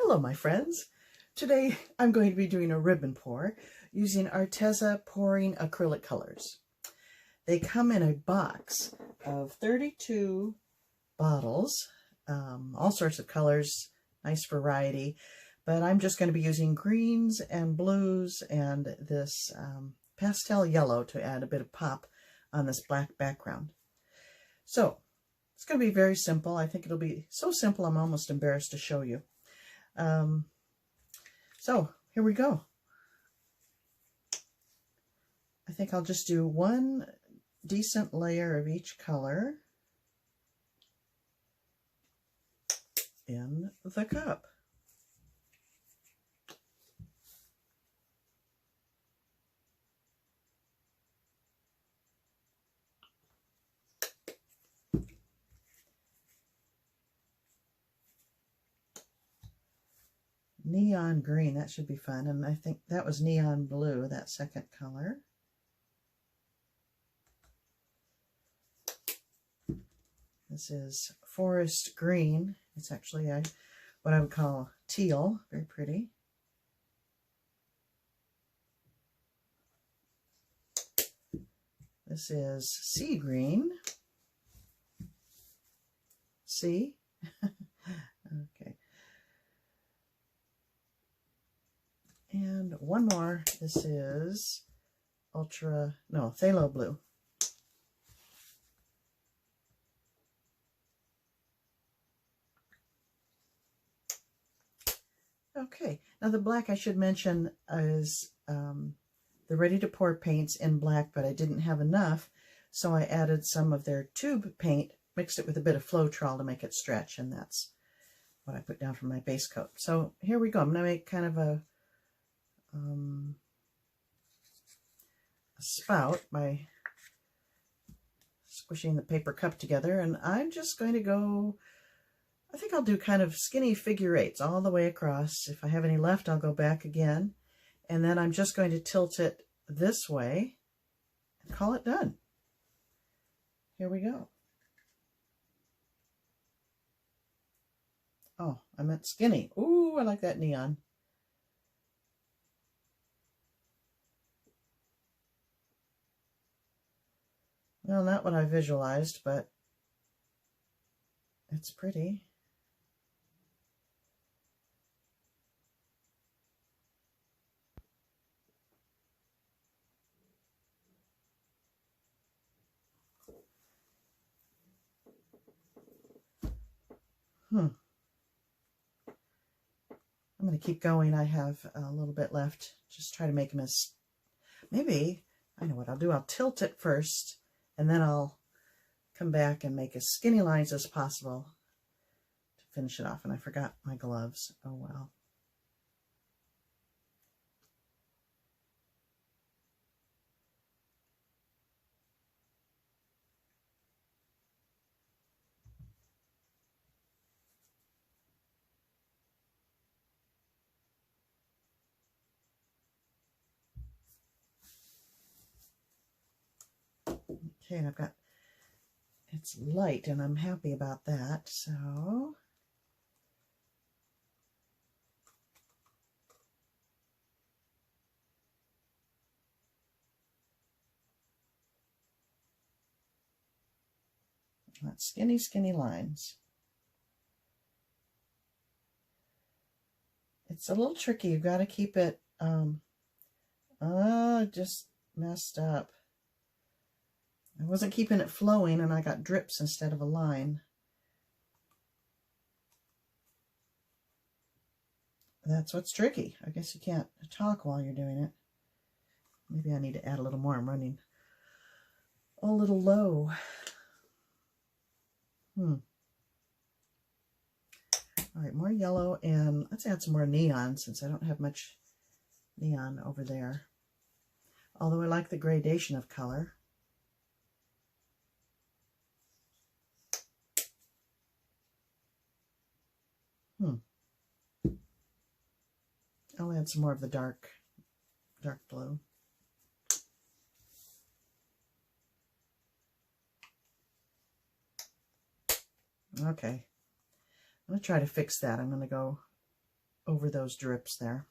Hello, my friends. Today I'm going to be doing a ribbon pour using Arteza pouring acrylic colors. They come in a box of 32 bottles, all sorts of colors, nice variety, but I'm just going to be using greens and blues and this pastel yellow to add a bit of pop on this black background. So it's going to be very simple. I think it'll be so simple I'm almost embarrassed to show you. So here we go. I think I'll just do one decent layer of each color in the cup. Neon green, that should be fun. And I think that was neon blue, that second color. This is forest green. It's actually what I would call teal, very pretty. This is sea green. See? Okay. And one more. This is phthalo blue. Okay, now the black I should mention is the ready to pour paints in black, but I didn't have enough, so I added some of their tube paint, mixed it with a bit of Floetrol to make it stretch, and that's what I put down for my base coat. So here we go. I'm going to make kind of a spout by squishing the paper cup together, and I'm just going to go, I think I'll do kind of skinny figure eights all the way across. If I have any left, I'll go back again, and then I'm just going to tilt it this way and call it done. Here we go. Oh, I meant skinny. Ooh, I like that neon. Well, not what I visualized, but it's pretty. I'm going to keep going. I have a little bit left. Just try to make them as, maybe, I know what I'll do. I'll tilt it first, and then I'll come back and make as skinny lines as possible to finish it off. And I forgot my gloves. Oh, well. Okay, and I've got, it's light, and I'm happy about that, so that's skinny, skinny lines. It's a little tricky. You've got to keep it, just messed up. I wasn't keeping it flowing, and I got drips instead of a line. That's what's tricky. I guess you can't talk while you're doing it. Maybe I need to add a little more. I'm running a little low. All right, more yellow, and let's add some more neon since I don't have much neon over there. Although I like the gradation of color. I'll add some more of the dark blue. Okay, I'm going to try to fix that. I'm going to go over those drips there.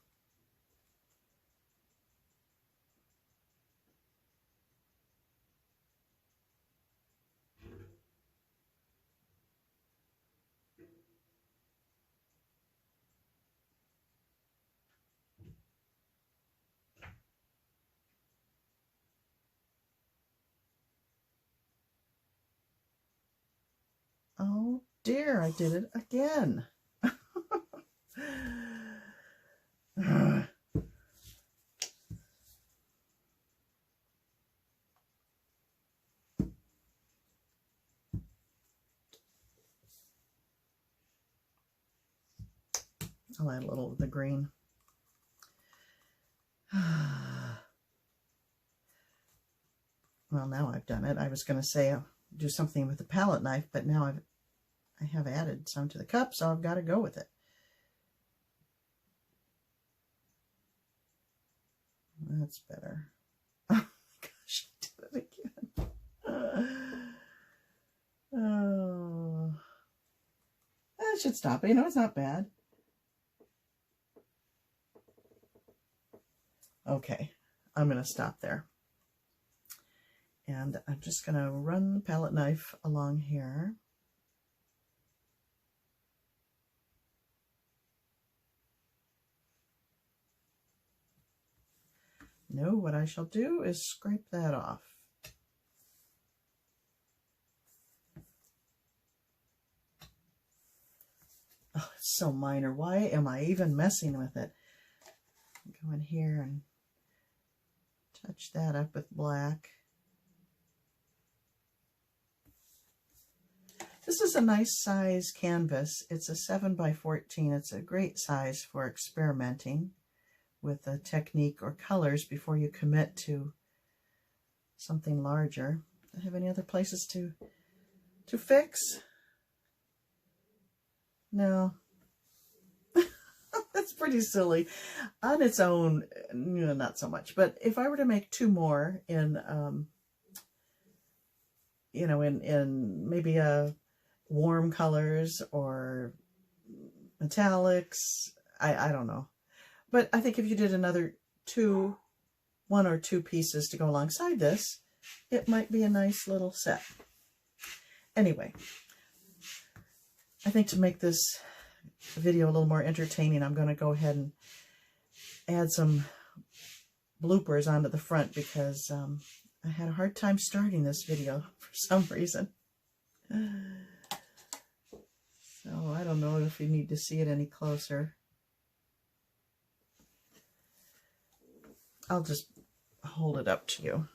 Oh dear, I did it again. I'll add a little of the green. Well, now I've done it. I was going to say I'll do something with the palette knife, but now I have added some to the cup, so I've got to go with it. That's better. Oh my gosh, I did it again. Oh, I should stop. You know, it's not bad. Okay, I'm going to stop there. And I'm just going to run the palette knife along here. No, what I shall do is scrape that off. Oh, it's so minor. Why am I even messing with it? Go in here and touch that up with black. This is a nice size canvas. It's a 7 by 14. It's a great size for experimenting with a technique or colors before you commit to something larger. Do I have any other places to fix? No. That's pretty silly. On its own, you know, not so much. But if I were to make two more in, you know, in maybe warm colors or metallics, I don't know. But I think if you did another one or two pieces to go alongside this, it might be a nice little set. Anyway, I think to make this video a little more entertaining, I'm going to go ahead and add some bloopers onto the front because I had a hard time starting this video for some reason. So I don't know if you need to see it any closer. I'll just hold it up to you.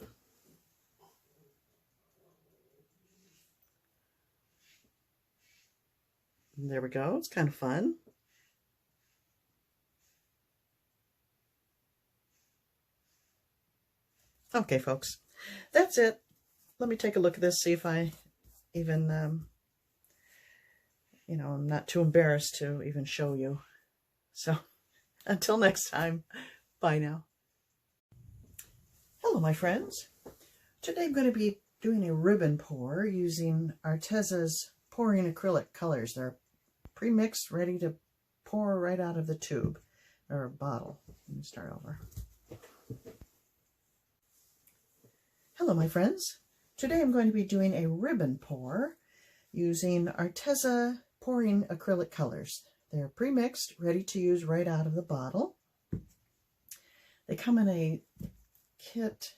And there we go. It's kind of fun. Okay, folks. That's it. Let me take a look at this, see if I even, you know, I'm not too embarrassed to even show you. So, until next time, bye now. Hello, my friends. Today I'm going to be doing a ribbon pour using Arteza's pouring acrylic colors. They're pre-mixed, ready to pour right out of the tube or bottle. Let me start over. Hello, my friends. Today I'm going to be doing a ribbon pour using Arteza pouring acrylic colors. They're pre-mixed, ready to use right out of the bottle. They come in a kit